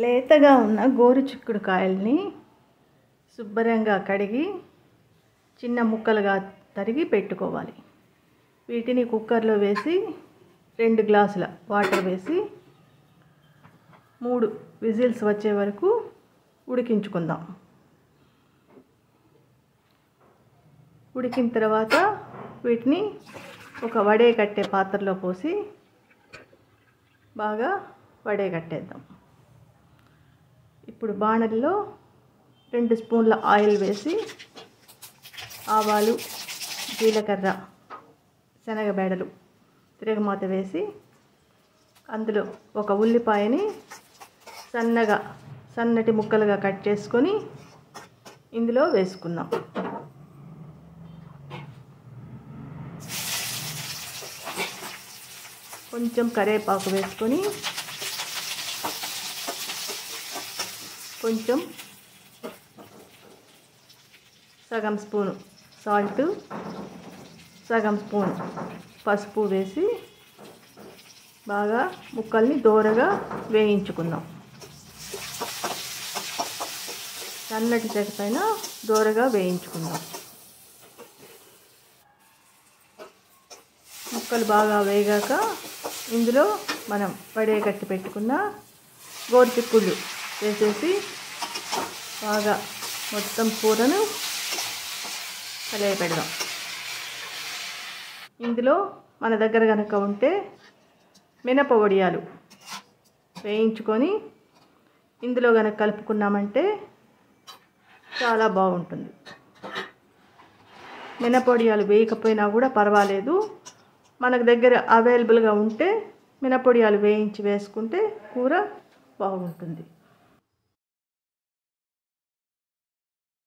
లేతగా ఉన్న గోరు చిక్కుడుకాయల్ని శుభ్రంగా కడిగి చిన్న ముక్కలుగా తరిగి పెట్టుకోవాలి. వీటిని కుక్కర్లో వేసి 2 గ్లాసుల వాటర్ వేసి 3 విజిల్స్ వచ్చే వరకు ఉడికించుకుందాం. ఉడికిన తర్వాత వీటిని ఒక వడేకట్టే పాత్రలో పోసి బాగా వడేకట్టేద్దాం. ఇప్పుడు బాణలిలో 2 స్పూన్ల ఆయిల్ వేసి ఆవాలు, జీలకర్ర, శనగబెడలు తిరగమాత వేసి అందులో ఒక ఉల్లిపాయని సన్నటి ముక్కలుగా కట్ చేసుకొని ఇందులో వేసుకుందాం. కొంచెం కరివేపాకు వేసుకొని కొంచెం సగం స్పూను సాల్ట్, సగం స్పూన్ పసుపు వేసి బాగా ముక్కల్ని దోరగా వేయించుకుందాం. సన్నటి చెక్క పైన దోరగా వేయించుకుందాం. ముక్కలు బాగా వేగాక ఇందులో మనం వడేకట్టి పెట్టుకున్న గోరుచిక్కుళ్ళు వేసేసి బాగా మొత్తం కూరను కలియపెడదాం. ఇందులో మన దగ్గర కనుక ఉంటే మినప వడియాలు వేయించుకొని ఇందులో కనుక కలుపుకున్నామంటే చాలా బాగుంటుంది. మినప వడియాలు వేయకపోయినా కూడా పర్వాలేదు, మనకు దగ్గర అవైలబుల్గా ఉంటే మినప వడియాలు వేయించి వేసుకుంటే కూర బాగుంటుంది.